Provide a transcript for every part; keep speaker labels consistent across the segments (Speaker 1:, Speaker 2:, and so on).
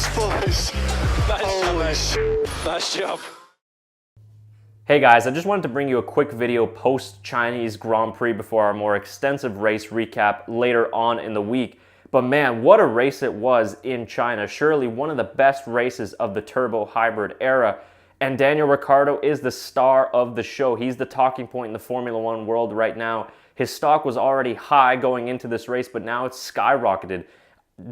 Speaker 1: Congrats, boys.
Speaker 2: Nice job, mate. Nice job.
Speaker 3: Hey guys, I just wanted to bring you a quick video post-Chinese Grand Prix before our more extensive race recap later on in the week. But man, what a race it was in China. Surely one of the best races of the turbo hybrid era. And Daniel Ricciardo is the star of the show. He's the talking point in the Formula One world right now. His stock was already high going into this race, but now it's skyrocketed.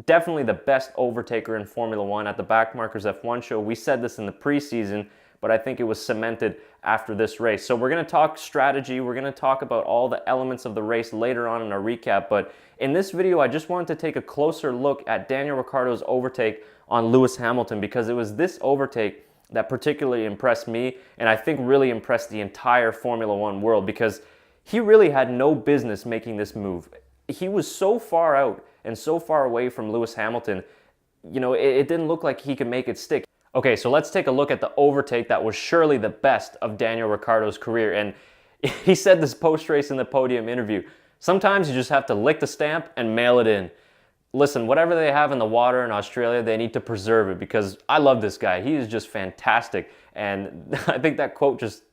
Speaker 3: Definitely the best overtaker in Formula One at the Backmarkers F1 show. We said this in the preseason, but I think it was cemented after this race. So we're going to talk strategy. We're going to talk about all the elements of the race later on in our recap. But in this video, I just wanted to take a closer look at Daniel Ricciardo's overtake on Lewis Hamilton, because it was this overtake that particularly impressed me, and I think really impressed the entire Formula One world, because he really had no business making this move. He was so far out and so far away from Lewis Hamilton, you know, it didn't look like he could make it stick. Okay, so let's take a look at the overtake that was surely the best of Daniel Ricciardo's career. And he said this post-race in the podium interview, sometimes you just have to lick the stamp and mail it in. Listen, whatever they have in the water in Australia, they need to preserve it, because I love this guy. He is just fantastic. And I think that quote just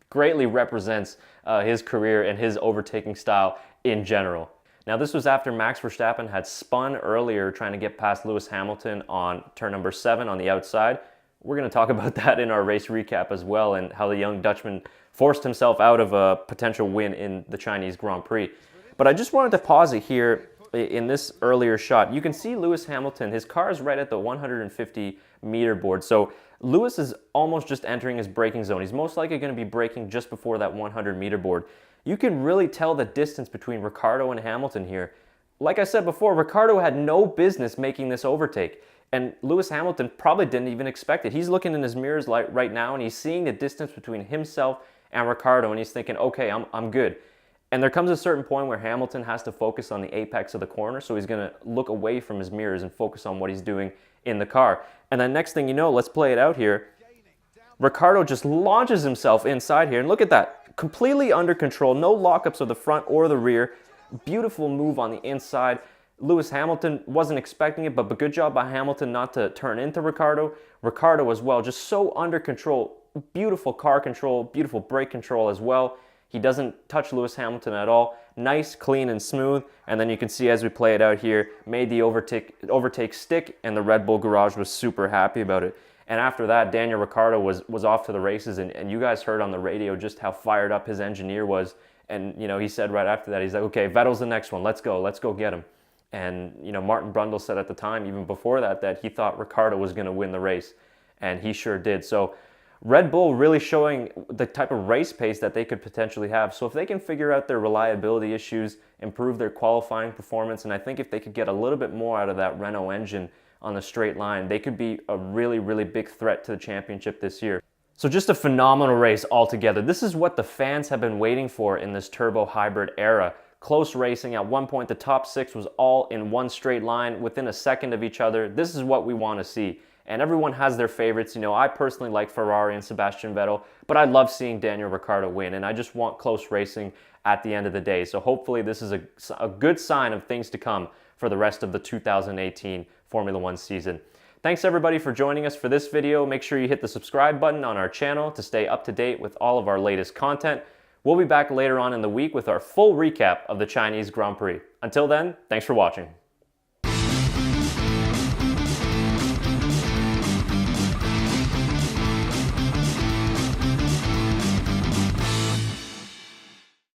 Speaker 3: greatly represents his career and his overtaking style in general. Now, this was after Max Verstappen had spun earlier trying to get past Lewis Hamilton on turn number 7 on the outside. We're going to talk about that in our race recap as well, and how the young Dutchman forced himself out of a potential win in the Chinese Grand Prix. But I just wanted to pause it here in this earlier shot. You can see Lewis Hamilton, his car is right at the 150 meter board. So Lewis is almost just entering his braking zone. He's most likely going to be braking just before that 100 meter board. You can really tell the distance between Ricciardo and Hamilton here. Like I said before, Ricciardo had no business making this overtake, and Lewis Hamilton probably didn't even expect it. He's looking in his mirrors right now, and he's seeing the distance between himself and Ricciardo, and he's thinking, okay, I'm good. And there comes a certain point where Hamilton has to focus on the apex of the corner, so he's going to look away from his mirrors and focus on what he's doing in the car. And then next thing you know, let's play it out here. Ricciardo just launches himself inside here, and look at that. Completely under control, no lockups of the front or the rear. Beautiful move on the inside. Lewis Hamilton wasn't expecting it, but good job by Hamilton not to turn into Ricciardo. Ricciardo as well, just so under control. Beautiful car control, beautiful brake control as well. He doesn't touch Lewis Hamilton at all. Nice, clean, and smooth. And then you can see as we play it out here, made the overtake stick, and the Red Bull garage was super happy about it. And after that, Daniel Ricciardo was off to the races, and you guys heard on the radio just how fired up his engineer was. And, you know, he said right after that, he's like, okay, Vettel's the next one. Let's go get him. And, you know, Martin Brundle said at the time, even before that he thought Ricciardo was going to win the race. And he sure did. So Red Bull really showing the type of race pace that they could potentially have. So if they can figure out their reliability issues, improve their qualifying performance, and I think if they could get a little bit more out of that Renault engine on the straight line, they could be a really, really big threat to the championship this year. So just a phenomenal race altogether. This is what the fans have been waiting for in this turbo hybrid era. Close racing. At one point, the top 6 was all in one straight line within a second of each other. This is what we want to see. And everyone has their favorites. You know, I personally like Ferrari and Sebastian Vettel, but I love seeing Daniel Ricciardo win, and I just want close racing at the end of the day. So hopefully this is a good sign of things to come for the rest of the 2018 Formula One season. Thanks everybody for joining us for this video. Make sure you hit the subscribe button on our channel to stay up to date with all of our latest content. We'll be back later on in the week with our full recap of the Chinese Grand Prix. Until then, thanks for watching.